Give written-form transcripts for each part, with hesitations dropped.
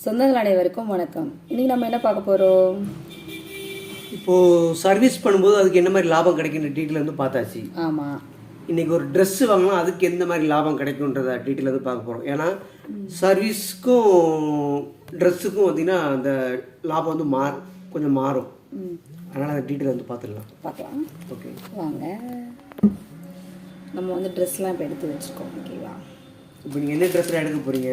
சொந்தங்கள் அனைவருக்கும் வணக்கம். இன்னைக்கு நம்ம என்ன பார்க்க போறோம்? இப்போது சர்வீஸ் பண்ணும்போது அதுக்கு என்ன மாதிரி லாபம் கிடைக்குன்ற டீட்டெயில் வந்து பார்த்தாச்சு. ஆமாம். இன்றைக்கி ஒரு ட்ரெஸ்ஸு வாங்கினா அதுக்கு எந்த மாதிரி லாபம் கிடைக்குன்றத டீட்டெயில் வந்து பார்க்க போகிறோம். ஏன்னா சர்வீஸ்க்கும் ட்ரெஸ்ஸுக்கும் பார்த்திங்கன்னா அந்த லாபம் வந்து கொஞ்சம் மாறும். அதனால் அந்த டீட்டெயில் வந்து பார்க்கலாம். ஓகே வாங்க. நம்ம வந்து ட்ரெஸ்லாம் இப்போ எடுத்து வச்சுருக்கோம். ஓகேவா? இப்போ நீங்கள் என்ன ட்ரெஸ்லாம் எடுக்க போகிறீங்க?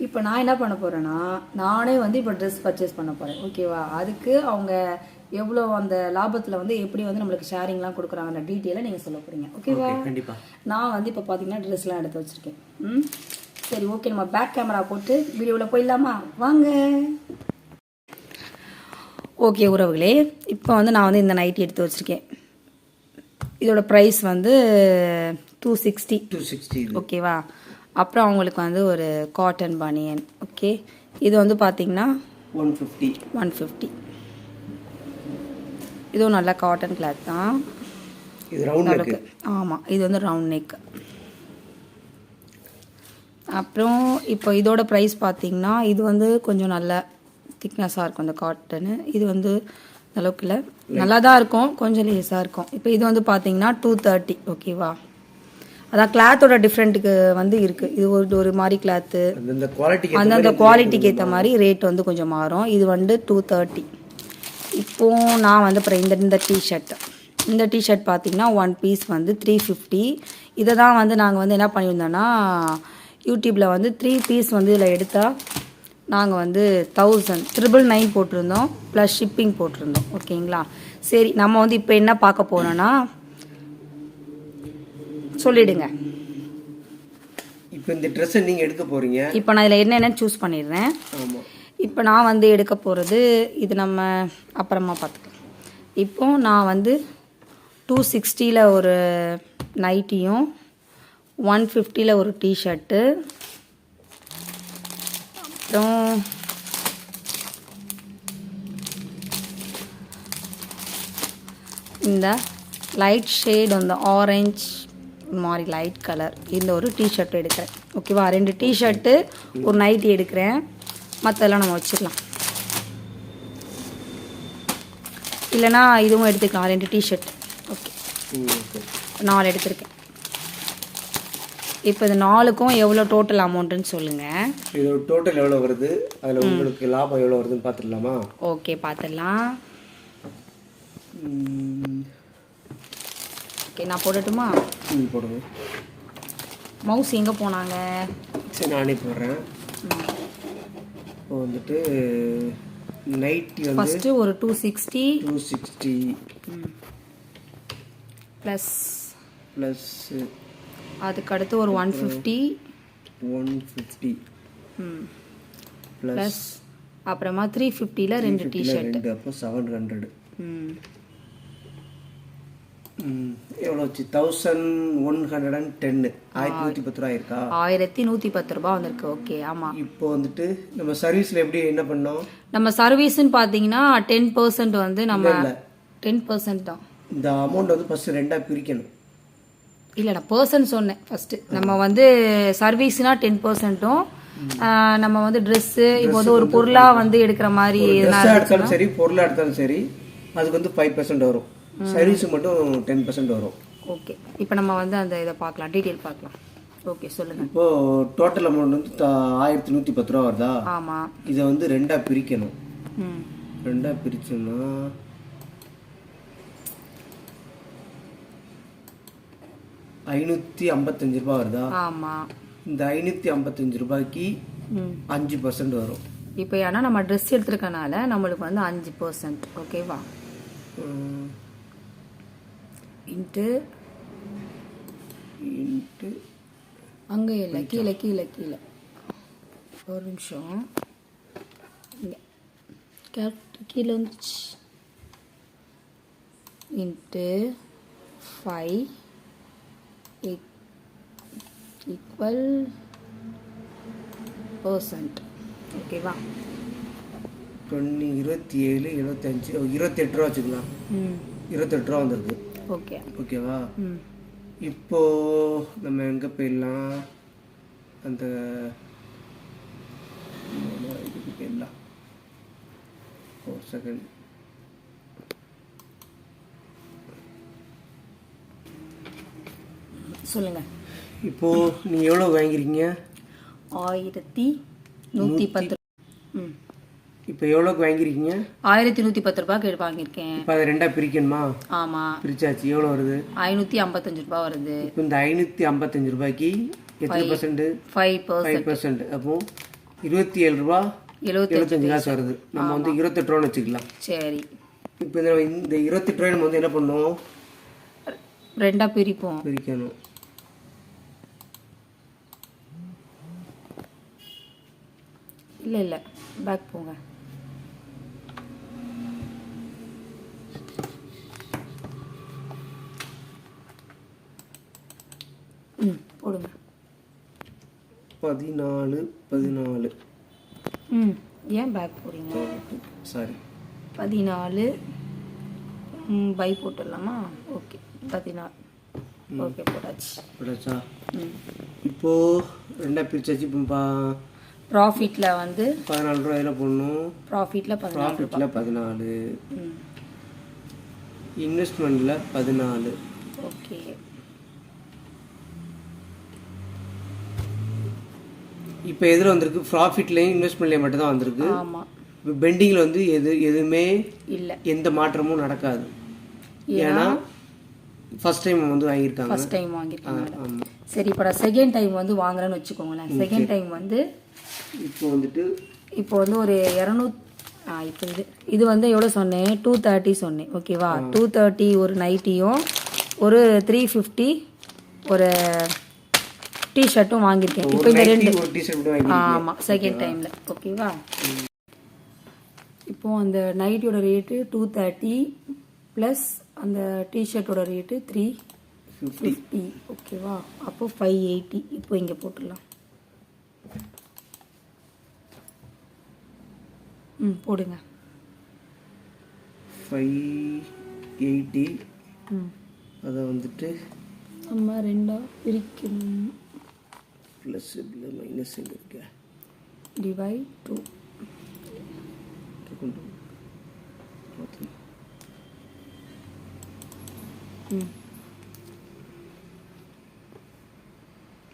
இப்போ நான் என்ன பண்ண போகிறேன்னா, நானே வந்து இப்போ ட்ரெஸ் பர்ச்சேஸ் பண்ண போகிறேன். ஓகேவா? அதுக்கு அவங்க எவ்வளோ அந்த லாபத்தில் வந்து எப்படி வந்து நம்மளுக்கு ஷேரிங்லாம் கொடுக்குறாங்கன்ற டீட்டெயிலாக நீங்கள் சொல்ல போகிறீங்க. ஓகேவா? கண்டிப்பாக. நான் வந்து இப்போ பார்த்தீங்கன்னா ட்ரெஸ்லாம் எடுத்து வச்சுருக்கேன். சரி, ஓகே. நம்ம பேக் கேமரா போட்டு வீடியோவில் போயிடலாமா? வாங்க. ஓகே உறவுகளே, இப்போ வந்து நான் வந்து இந்த நைட்டி எடுத்து வச்சுருக்கேன். இதோட ப்ரைஸ் வந்து 260. ஓகேவா? அப்புறம் அவங்களுக்கு வந்து ஒரு காட்டன் பனியன். ஓகே, இது வந்து பார்த்தீங்கன்னா 150. இதுவும் நல்ல காட்டன் கிளாத் தான். இது ரவுண்ட் நெக். ஆமாம், இது வந்து ரவுண்ட் நெக். அப்புறம் இப்போ இதோட ப்ரைஸ் பார்த்தீங்கன்னா இது வந்து கொஞ்சம் நல்ல திக்னஸாக இருக்கும் அந்த காட்டனு. இது வந்து அளவுக்கு இல்லை, நல்லா தான் இருக்கும், கொஞ்சம் லேஸாக இருக்கும். இப்போ இது வந்து பார்த்தீங்கன்னா 230. ஓகேவா? அதான் கிளாத்தோட டிஃப்ரெண்ட்டுக்கு வந்து இருக்குது. இது ஒரு மாதிரி கிளாத்து அந்தந்த குவாலிட்டிக்கு ஏற்ற மாதிரி ரேட் வந்து கொஞ்சம் மாறும். இது வந்து 230. இப்போது நான் வந்து அப்புறம் இந்த டிஷர்ட் பார்த்தீங்கன்னா 1 பீஸ் வந்து 350. இதை தான் வந்து நாங்கள் வந்து என்ன பண்ணியிருந்தோன்னா, யூடியூப்பில் வந்து 3 பீஸ் வந்து இதில் எடுத்தால் நாங்கள் வந்து 999 போட்டிருந்தோம், ப்ளஸ் ஷிப்பிங் போட்டிருந்தோம். ஓகேங்களா? சரி, நம்ம வந்து இப்போ என்ன பார்க்க போகிறோன்னா சொல்லிடுங்க. இப்போ இந்த ட்ரெஸ்ஸை நீங்கள் எடுக்க போகிறீங்க. இப்போ நான் இதில் என்னென்னு சூஸ் பண்ணிடுறேன். ஆமாம். இப்போ நான் வந்து எடுக்க போகிறது இது நம்ம அப்புறமா பார்த்துக்கலாம். இப்போ நான் வந்து 260 ஒரு நைட்டியும் 150 ஒரு டிஷர்ட்டு, அப்புறம் இந்த லைட் ஷேட் அந்த ஆரஞ்ச் மாதிரி லைட் கலர் இந்த ஒரு டிஷர்ட் எடுக்கிறேன். ஓகேவா? 2 டிஷர்ட்டு ஒரு நைட்டி எடுக்கிறேன். மற்றெல்லாம் நம்ம வச்சுக்கலாம், இல்லைனா இதுவும் எடுத்துக்கலாம். 2 டிஷர்ட். ஓகே, 4 எடுத்துருக்கேன். இப்போ இது 4க்கும் எவ்வளோ டோட்டல் அமௌண்ட்டுன்னு சொல்லுங்கள். இது டோட்டல் எவ்வளோ வருது, அதில் உங்களுக்கு லாபம் எவ்வளோ வருதுன்னு பார்த்துடலாமா? ஓகே, பார்த்துடலாம். ஓகே, நான் போடட்டுமா? போடுங்க. மவுஸ் எங்கே போனாங்க? சரி, நானே போடுறேன். இப்போ வந்துட்டு நைட்டி வந்து ஃபஸ்ட்டு ஒரு 260 ப்ளஸ் அதுக்கு அடுத்து ஒரு 150 ப்ளஸ் அப்புறமா 350ல 2 டிஷர்ட். அப்போ 700. எவ்வளோ வச்சு 1110. 1110 ரூபா இருக்கா? 1110 ரூபா வந்திருக்கு. ஓகே, ஆமாம். இப்போ வந்துட்டு நம்ம சர்வீஸில் எப்படி என்ன பண்ணோம்? நம்ம சர்வீஸ்ன்னு பார்த்தீங்கன்னா 10% வந்து நம்ம 10% தான். இந்த அமௌண்ட் வந்து ஃபஸ்ட்டு 2ஆக பிரிக்கணும். இல்லை, நான் பர்சன்ட் சொன்னேன் ஃபஸ்ட்டு. நம்ம வந்து சர்வீஸ்னா 10%ம், நம்ம வந்து ட்ரெஸ்ஸு இப்போ வந்து ஒரு பொருளாக வந்து எடுக்கிற மாதிரி எடுத்தாலும் சரி, பொருளாக எடுத்தாலும் சரி, அதுக்கு வந்து 5% வரும். சர்வீஸ் மட்டும் 10% வரும். ஓகே, இப்போ நம்ம வந்து அந்த இதை பார்க்கலாம், டீட்டெயில் பார்க்கலாம். ஓகே, சொல்லுங்கள். இப்போ டோட்டல் அமௌண்ட் வந்து 1110 ரூபா வருதா? ஆமாம். இதை வந்து 2ஆக பிரிக்கணும். 2ஆக பிரிச்சோம்னா 555 ரூபா வருதா? ஆமாம். இந்த 555 ரூபாய்க்கு 5% வரும். இப்போ ஏன்னா நம்ம ட்ரெஸ் எடுத்துருக்கனால நம்மளுக்கு வந்து 5%. ஓகேவா? இன்ட்டு அங்கே இல்லை, கீழே ஒரு நிமிஷம், இங்கே கீழே வந்துச்சு. இன்ட்டு 5 = ஓகேவா? 27 75 28 ரூபா வச்சுக்கலாம். 28 ரூபா வந்துருக்கு. ஓகே, ஓகேவா? இப்போ நம்ம எங்கே போயிடலாம்? அந்த இதுக்கு எல்லாம் ஒரு செகண்ட். சொல்லுங்கள். இப்போது நீங்கள் எவ்வளோ வாங்கிருக்கீங்க? 1110. ம். இப்போ எவ்வளோக்கு வாங்கியிருக்கீங்க? 1110 ரூபாய்க்கு வாங்கியிருக்கேன். இப்போ அதை ரெண்டாக பிரிக்கணுமா? ஆமாம். பிரிச்சாச்சு. எவ்வளோ வருது? 555 ரூபா வருது. இப்போ இந்த 555 ரூபாய்க்கு எத்தனை பர்சன்ட்? 5%. அப்போ 27 ரூபா 75 காசு வருது. நம்ம வந்து 28 ரூபான்னு வச்சுக்கலாம். சரி. இப்போ இந்த 28 ரூபாய் நம்ம வந்து என்ன பண்ணுவோம்? ரெண்டாக பிரிப்போம். பிரிக்கணும். இல்லை பேக் போங்க. போடுங்க. 14. ஏன் பேக் போடுறீங்க? சாரி. 14 பை போட்டுடலாமா? ஓகே 14. ஓகே போட்டாச்சா? இப்போது ரெண்டாக பிரிச்சாச்சு. இப்போ ப்ராஃபிட்டில் வந்து 14 ரூபா இதில் போடணும். ப்ராஃபிட்டில் 14, இன்வெஸ்ட்மெண்ட்டில் 14. ஓகே. இப்போ எதில் வந்திருக்கு? ப்ராஃபிட்லேயும் இன்வெஸ்ட்மெண்ட்லேயும் மட்டும் தான் வந்திருக்கு. ஆமாம். இப்போ பெண்டிங்கில் வந்து எதுவுமே இல்லை, எந்த மாற்றமும் நடக்காது. ஏன்னா ஃபர்ஸ்ட் டைம் வந்து வாங்கியிருக்காங்க. ஆமாம். சரி, இப்போ நான் செகண்ட் டைம் வந்து வாங்குறேன்னு வச்சுக்கோங்களேன். செகண்ட் டைம் வந்து இப்போ வந்து ஒரு 200. இப்போ இது வந்து எவ்வளோ சொன்னேன்? 230 சொன்னேன். ஓகேவா? 230 ஒரு நைட்டியும் ஒரு 350 ஒரு டிஷர்ட்டும் வாங்கியிருக்கேன். இப்போ இந்த 2 ஆமாம் செகண்ட் டைமில். ஓகேவா? இப்போது அந்த நைட்டியோட ரேட்டு 230 ப்ளஸ் அந்த டிஷர்ட்டோட ரேட்டு 350. ஓகேவா? அப்போ 580. இப்போ இங்கே போட்டுடலாம். போடுங்க. 580. அதை வந்துட்டு நம்ம ரெண்டாக பிரிக்கணும். ப்ளஸ் இல்லை மைனஸ் எங்கே இருக்க? டிவைட் 2.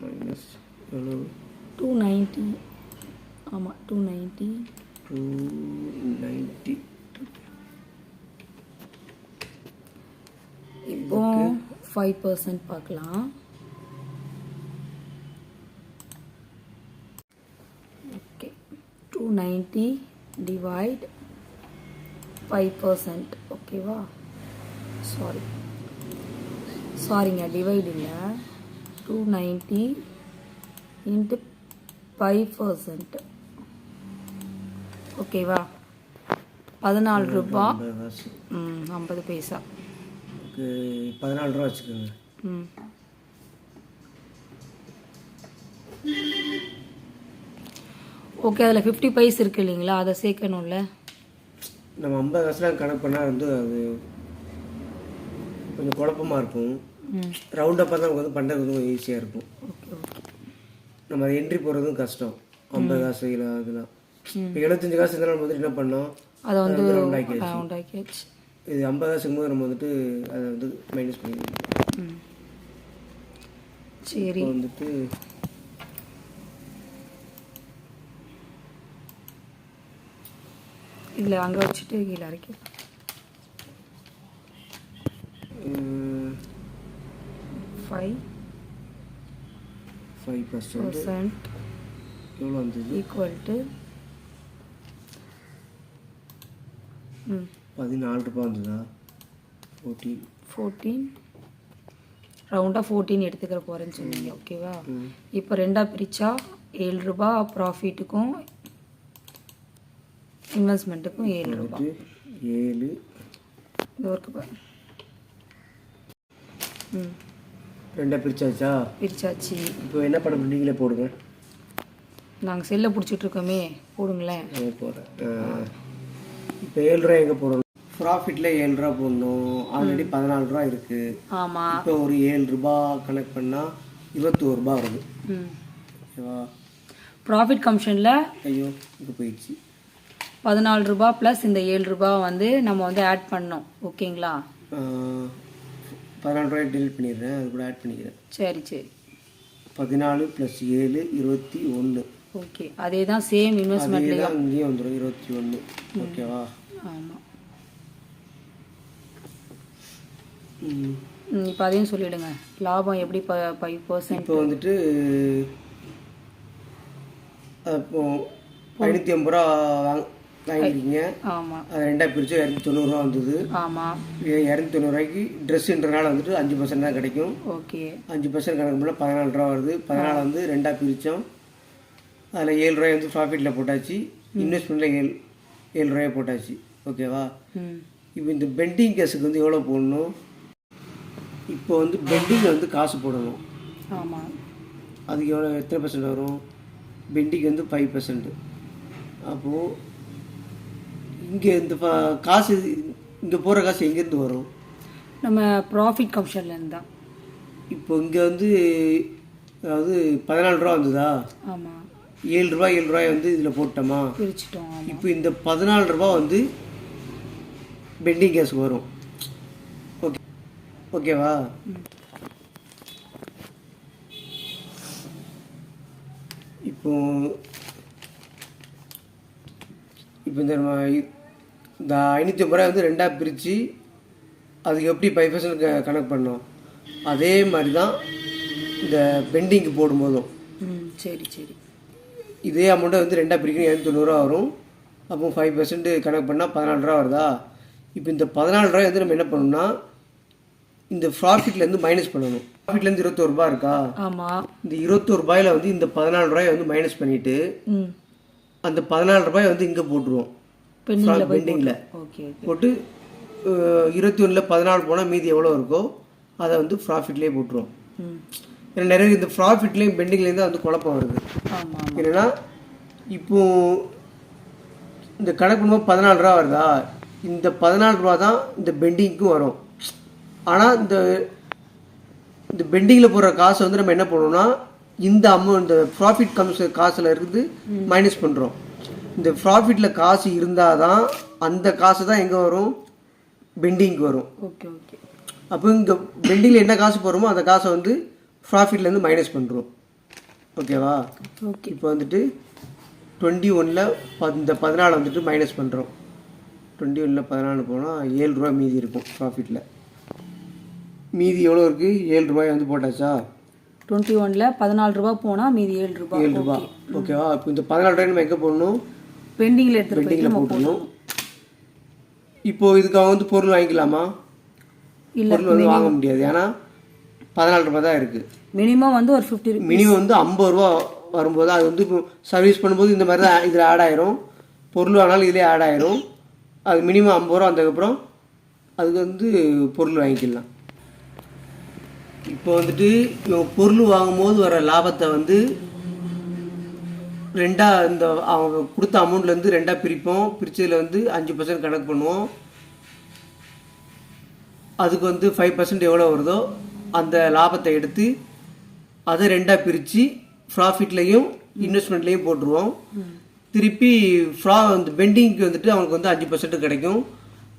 மைனஸ் எவ்வளோ? 290. ஆமாம் 290. இப்போ 5% பார்க்கலாம். Okay 290 divide 5%. ஓகேவா? சாரிங்க டிவைட் இல்லை. 290 இன்ட்டு 5%. ஓகேவா? 14 ரூபா 50 பைசா. 14 ரூபா வச்சுக்கோங்க. ஓகே. அதில் 50 பைஸ் இருக்கு இல்லைங்களா? அதை சேர்க்கணும்ல. நம்ம 50 காசுலாம் கணக்கு பண்ணால் வந்து அது கொஞ்சம் குழப்பமாக இருக்கும். ரவுண்டப்பாக தான் நமக்கு வந்து பண்ணுறது கொஞ்சம் ஈஸியாக இருக்கும். நம்ம அதை என்ட்ரி போடுறதும் கஷ்டம். 50 காசு அதெல்லாம் இப்போ 75 காசு இருந்தாலும் நம்ம வந்துட்டு என்ன பண்ணோம்? அதை வந்து ரவுண்ட் ஆக்கியாச்சு. இது 50 காசுக்கும் போது நம்ம வந்துட்டு அதை வந்து மைனஸ் பண்ணிடுவோம். சரி. வந்துட்டு இதில் அங்கே வச்சுட்டு கீழே அரைக்க 5% எவ்வளோ வந்தது? ஈக்குவல் டு 14 ரூபா வந்ததா? 14 ரவுண்டாக 14 எடுத்துக்கிற போகிறேன்னு சொன்னீங்க. ஓகேவா? இப்போ ரெண்டாக பிரித்தா 7 ரூபா ப்ராஃபிட்டுக்கும் இன்வெஸ்ட்மெண்ட்டுக்கும் 7 ரூபா. 7 இது ஒர்க்கு. ரெண்டாக பிரிச்சாச்சு. இப்போ என்ன பண்ண நீங்களே போடுங்க. நாங்கள் செல்லை பிடிச்சிட்ருக்கோமே, போடுங்களேன். போடுறேன். இப்போ 7 ரூபா எங்கே போடணும்? ப்ராஃபிட்டில் 7 ரூபா போடணும். ஆல்ரெடி 14 ரூபா இருக்குது. ஆமாம். இப்போ ஒரு 7 ரூபா கனெக்ட் பண்ணால் 21 ரூபா வருது. ஓகேவா? ப்ராஃபிட் கமிஷனில் ஐயோ இது போயிடுச்சு 14 ரூபாய் ப்ளஸ் இந்த 7 ரூபாய் வந்து நம்ம வந்து ஆட் பண்ணோம். ஓகேங்களா? 14 ரூபாய் டெலிட் பண்ணிடுறேன், அது கூட ஆட் பண்ணிக்கிறேன். சரி சரி. 14 + 7 21. ஓகே, அதே தான் சேம் இன்வெஸ்ட்மெண்ட்லேயும் இங்கேயும் வந்துடும் 21. ஓகேவா? ஆமாம். இப்போ அதையும் சொல்லிவிடுங்க. லாபம் எப்படி 5%? இப்போ வந்துட்டு இப்போ 550 ரூபா வாங்கிருக்கீங்க. ஆமாம். அது 2ஆக பிரித்து 290 ரூபா வந்தது. ஆமாம். 290 ரூபாய்க்கு ட்ரெஸ்ஸுன்றனால வந்துட்டு 5% தான் கிடைக்கும். ஓகே. 5% கணக்கு பண்ணால் 14 ரூபா வருது. 14 வந்து 2ஆக பிரித்தோம். அதில் 7 ரூபாய் வந்து ப்ராஃபிட்டில் போட்டாச்சு, இன்வெஸ்ட்மெண்ட்டில் 7 ரூபாய் போட்டாச்சு. ஓகேவா? இப்போ இந்த பெண்டிங் கேஸுக்கு வந்து எவ்வளோ போடணும்? இப்போ வந்து பெண்டிங்கில் வந்து காசு போடணும். ஆமாம். அதுக்கு எவ்வளோ, எத்தனை % வரும்? பெண்டிங் வந்து 5%. அப்போது இங்கே இந்த காசு, இங்கே போகிற காசு எங்கேருந்து வரும்? நம்ம ப்ராஃபிட் கமிஷன்லேருந்து தான். இப்போ இங்கே வந்து அதாவது 14 ரூபா வந்ததா? ஆமாம். 7 ரூபாய் வந்து இதில் போட்டோமா? பிரிச்சிட்டோம். இப்போ இந்த 14 ரூபா வந்து பெண்டிங் கேஸுக்கு வரும். ஓகே, ஓகேவா? இப்போ இந்த 550 ரூபாய் வந்து 2ஆக பிரித்து அதுக்கு எப்படி 5% கணக்கு பண்ணோம், அதே மாதிரி தான் இந்த பெண்டிங்க்கு போடும்போதும். சரி சரி. இதே அமௌண்ட்டை வந்து 2ஆக பிரிக்கணும், 290 ரூபா வரும். அப்போ 5% கணக்கு பண்ணால் 14 ரூபா வருதா? இப்போ இந்த 14 ரூபாய் வந்து நம்ம என்ன பண்ணணும்னா இந்த ப்ராஃபிட்லேருந்து மைனஸ் பண்ணணும். ப்ராஃபிட்லேருந்து 21 ரூபா இருக்கா? ஆமாம். இந்த 21 ரூபாயில் வந்து இந்த 14 ரூபாயை வந்து மைனஸ் பண்ணிவிட்டு அந்த 14 ரூபாய் வந்து இங்கே போட்டுருவோம் பெண்டிங்கில். போட்டு 21ல் 14 போனால் மீதி எவ்வளோ இருக்கோ அதை வந்து ப்ராஃபிட்லேயே போட்டுருவோம். ஏன்னா நிறைய இந்த ப்ராஃபிட்லேயும் பெண்டிங்லேயும் தான் வந்து குழப்பம் வருது. என்னென்னா இப்போ இந்த கணக்கு பண்ணும்போது 14 ரூபா வருதா, இந்த 14 ரூபா தான் இந்த பெண்டிங்க்கும் வரும். ஆனால் இந்த பெண்டிங்கில் போடுற காசை வந்து நம்ம என்ன பண்ணணும்னா இந்த அமௌண்ட், இந்த ப்ராஃபிட் கமிஷன் காசில் இருந்து மைனஸ் பண்ணுறோம். இந்த ப்ராஃபிட்டில் காசு இருந்தால் தான் அந்த காசு தான் எங்கே வரும்? பெண்டிங்க்கு வரும். Okay okay. அப்போ இங்கே பெண்டிங்கில் என்ன காசு போடுறோமோ அந்த காசை வந்து ப்ராஃபிட்லேருந்து மைனஸ் பண்ணுறோம். ஓகேவா? ஓகே. இப்போ வந்துட்டு 21ல் இந்த 14 வந்துட்டு மைனஸ் பண்ணுறோம். 21ல் 14 போனால் 7 ரூபா மீதி இருக்கும் ப்ராஃபிட்டில். மீதி எவ்வளோ இருக்குது? 7 ரூபாய் வந்து போட்டாச்சா? 21ல் 14 ரூபா போனால் மீதி 7 ரூபா. 7 ரூபா. ஓகேவா? இப்போ இந்த 14 ரூபாய் நம்ம எங்கே போடணும்? பெண்டிங்கில் போட்டணும். இப்போது இதுக்கு அவன் வந்து பொருள் வாங்கிக்கலாமா? பொருள் வந்து வாங்க முடியாது. ஏன்னா 14 ரூபா தான் இருக்குது. மினிமம் வந்து ஒரு 50 ரூபா. மினிமம் வந்து 50 ரூபா வரும்போது அது வந்து இப்போ சர்வீஸ் பண்ணும்போது இந்த மாதிரி தான் இதில் ஆட் ஆயிரும். பொருள் வாங்கினாலும் இதிலே ஆட் ஆயிரும். அது மினிமம் 50 ரூபா வந்ததுக்கப்புறம் அதுக்கு வந்து பொருள் வாங்கிக்கலாம். இப்போ வந்துட்டு பொருள் வாங்கும்போது வர லாபத்தை வந்து ரெண்டாக இந்த அவங்க கொடுத்த அமௌண்ட்லேருந்து 2ஆக பிரிப்போம். பிரித்ததில் வந்து 5% கணக்கு பண்ணுவோம். அதுக்கு வந்து 5% எவ்வளோ வருதோ அந்த லாபத்தை எடுத்து அதை 2ஆக பிரித்து ப்ராஃபிட்லேயும் இன்வெஸ்ட்மெண்ட்லேயும் போட்டுருவோம். திருப்பி இந்த பெண்டிங்க்கு வந்துட்டு அவனுக்கு வந்து 5% கிடைக்கும்.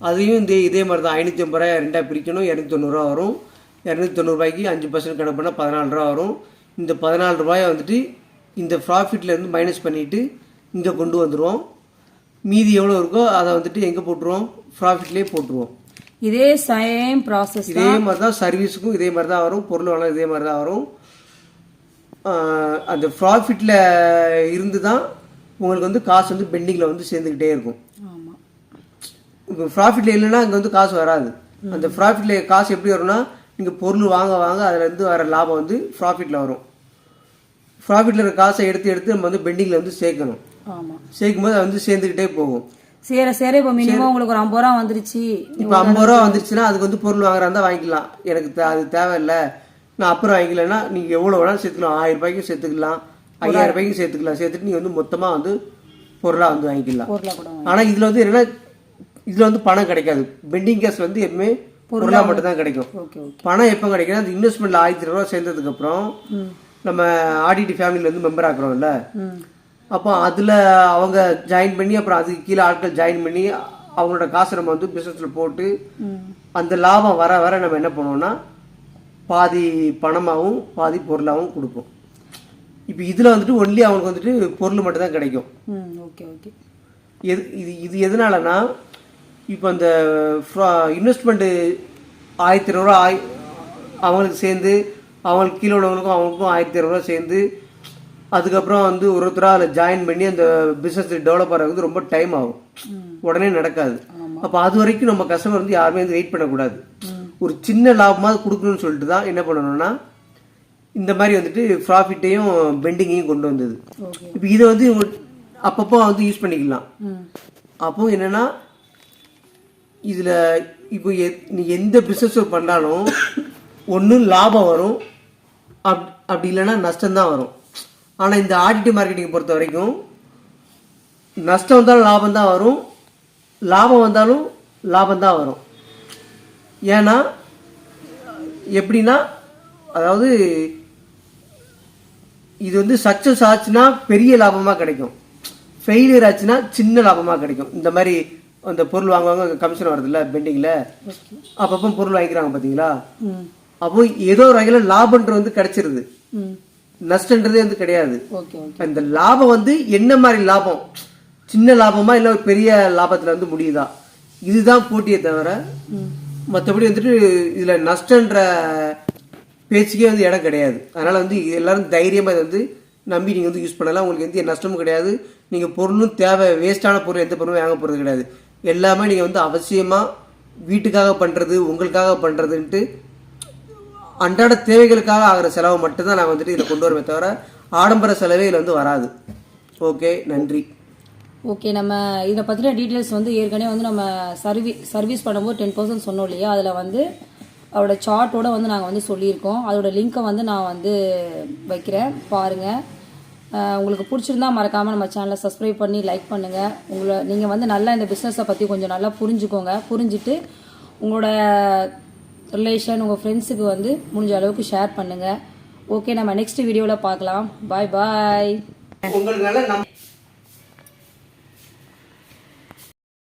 அதையும் இதே மாதிரி தான் 550 ரூபாய் 2ஆக பிரிக்கணும். 290 ரூபா வரும். 290 ரூபாய்க்கு 5% கணக்கு பண்ணால் 14 ரூபா வரும். இந்த 14 ரூபாயை வந்துட்டு இந்த ப்ராஃபிட்லேருந்து மைனஸ் பண்ணிவிட்டு இங்கே கொண்டு வந்துடுவோம். மீதி எவ்வளோ இருக்கோ அதை வந்துட்டு எங்கே போட்டுருவோம்? ப்ராஃபிட்லேயே போட்டுருவோம். இதே சேம் ப்ராசஸ். இதே மாதிரி தான் சர்வீஸுக்கும் இதே மாதிரி தான் வரும். பொருள் வாங்க இதே மாதிரி தான் வரும். அந்த ப்ராஃபிட்டில் இருந்து தான் உங்களுக்கு வந்து காசு வந்து பெண்டிங்கில் வந்து சேர்ந்துக்கிட்டே இருக்கும். இப்போ ப்ராஃபிட்டில் இல்லைன்னா அங்கே வந்து காசு வராது. அந்த ப்ராஃபிட்டில் காசு எப்படி வரும்னா நீங்கள் பொருள் வாங்க வாங்க அதுலேருந்து வர லாபம் வந்து ப்ராஃபிட்டில் வரும். ப்ராஃபிட்டில் இருக்கிற காசை எடுத்து நம்ம வந்து பெண்டிங்கில் வந்து சேர்க்கணும். சேர்க்கும் போது அது வந்து சேர்ந்துக்கிட்டே போகும். சரி இப்போ மினிமம் உங்களுக்கு ஒரு 50 ரூபா வந்துருச்சு. இப்போ 50 ரூபா வந்துருச்சுன்னா அதுக்கு வந்து பொருள் வாங்குறா இருந்தால் வாங்கிக்கலாம். எனக்கு அது தேவையில்லை, நான் அப்புறம் வாங்கிக்கலன்னா நீங்கள் எவ்வளோ வேணாலும் சேர்த்துக்கலாம். 1000 ரூபாய்க்கும் சேர்த்துக்கலாம், 5000 ரூபாய்க்கும் சேர்த்துக்கலாம். சேர்த்துட்டு நீங்கள் வந்து மொத்தமாக வந்து பொருளாக வந்து வாங்கிக்கலாம். ஆனால் இதில் வந்து என்னென்னா இதில் வந்து பணம் கிடைக்காது. பெண்டிங் கேஸ் வந்து எப்பவுமே பொருளாக மட்டும் தான் கிடைக்கும். பணம் எப்போ கிடைக்குன்னா அந்த இன்வெஸ்ட்மெண்ட்டில் 1000 ரூபா சேர்ந்ததுக்கப்புறம் நம்ம ஆடிடி ஃபேமிலியில் வந்து மெம்பர் ஆக்குறோம்ல, அப்போ அதில் அவங்க ஜாயின் பண்ணி அப்புறம் அதுக்கு கீழே ஆட்கள் ஜாயின் பண்ணி அவங்களோட காசை நம்ம வந்து பிஸ்னஸில் போட்டு அந்த லாபம் வர வர நம்ம என்ன பண்ணுவோம்னா பாதி பணமாகவும் பாதி பொருளாகவும் கொடுப்போம். இப்போ இதில் வந்துட்டு ஒன்லி அவங்களுக்கு வந்துட்டு பொருள் மட்டும் தான் கிடைக்கும். Okay okay. இது எதனாலனா இப்போ அந்த இன்வெஸ்ட்மெண்ட்டு 1200 ரூபா அவங்களுக்கு சேர்ந்து அவங்களுக்கு கீழே உள்ளவங்களுக்கும் அவங்களுக்கும் 1200 ரூபா சேர்ந்து அதுக்கப்புறம் வந்து ஒருத்தராக அதில் ஜாயின் பண்ணி அந்த பிஸ்னஸ் டெவலப் ஆகிறது ரொம்ப டைம் ஆகும், உடனே நடக்காது. அப்போ அது வரைக்கும் நம்ம கஸ்டமர் வந்து யாருமே வந்து வெயிட் பண்ணக்கூடாது. ஒரு சின்ன லாபமாவது கொடுக்கணும்னு சொல்லிட்டு தான் என்ன பண்ணணும்னா இந்த மாதிரி வந்துட்டு ப்ராஃபிட்டையும் பெண்டிங்கையும் கொண்டு வந்தது. இப்போ இதை வந்து அப்பப்போ வந்து யூஸ் பண்ணிக்கலாம். அப்போ என்னன்னா இதில் இப்போ நீ எந்த பிஸ்னஸ் பண்ணாலும் ஒன்றும் லாபம் வரும், அப்படி இல்லைன்னா நஷ்டம்தான் வரும். ஆனால் இந்த ஆடிட்டிவ் மார்க்கெட்டிங் பொறுத்த வரைக்கும் நஷ்டம் வந்தாலும் லாபம் தான் வரும், லாபம் வந்தாலும் லாபம் தான் வரும். ஏன்னா எப்படின்னா அதாவது இது வந்து சக்ஸஸ் ஆச்சுன்னா பெரிய லாபமாக கிடைக்கும், ஃபெயிலியர் ஆச்சுன்னா சின்ன லாபமாக கிடைக்கும். இந்த மாதிரி அந்த பொருள் வாங்குவாங்க, கமிஷன் வருதுல்ல பெண்டிங்கில், அப்பப்போ பொருள் வாங்கிக்கிறாங்க பார்த்தீங்களா. அப்போ ஏதோ ஒரு வகையில் லாபம்ன்றது வந்து கிடைச்சிருது, நஷ்டன்றதே வந்து கிடையாது. இந்த லாபம் வந்து என்ன மாதிரி லாபம், சின்ன லாபமா இல்லை ஒரு பெரிய லாபத்தில் வந்து முடியுதா, இதுதான் போட்டியே தவிர மற்றபடி வந்துட்டு இதில் நஷ்டன்ற பேச்சுக்கே வந்து இடம் கிடையாது. அதனால் வந்து எல்லாரும் தைரியமாக இதை வந்து நம்பி நீங்கள் வந்து யூஸ் பண்ணலாம். உங்களுக்கு எந்த நஷ்டமும் கிடையாது. நீங்கள் பொருளும் தேவை வேஸ்ட்டான பொருள் எந்த பொருளும் வாங்க போகிறது கிடையாது. எல்லாமே நீங்கள் வந்து அவசியமாக வீட்டுக்காக பண்ணுறது உங்களுக்காக பண்ணுறதுன்ட்டு அன்றாட தேவைகளுக்காக ஆகிற செலவு மட்டும்தான் நாங்கள் வந்துட்டு இதில் கொண்டு வருமே தவிர ஆடம்பர செலவே இதில் வந்து வராது. ஓகே, நன்றி. ஓகே, நம்ம இதை பற்றின டீட்டெயில்ஸ் வந்து ஏற்கனவே வந்து நம்ம சர்வீஸ் பண்ணும்போது 10% சொன்னோம் இல்லையா, அதில் வந்து அதோட சார்ட்டோட வந்து நாங்கள் வந்து சொல்லியிருக்கோம். அதோட லிங்க்கை வந்து நான் வந்து வைக்கிறேன், பாருங்கள். உங்களுக்கு பிடிச்சிருந்தா மறக்காமல் நம்ம சேனலை சப்ஸ்கிரைப் பண்ணி லைக் பண்ணுங்கள். நீங்கள் வந்து நல்லா இந்த பிஸ்னஸை பற்றி கொஞ்சம் நல்லா புரிஞ்சுக்கோங்க. புரிஞ்சுட்டு உங்களோட ரிலேஷன் உங்கள் ஃப்ரெண்ட்ஸுக்கு வந்து முடிஞ்ச அளவுக்கு ஷேர் பண்ணுங்கள். ஓகே, நம்ம நெக்ஸ்ட் வீடியோவில் பார்க்கலாம். பாய் பாய். உங்களுக்கு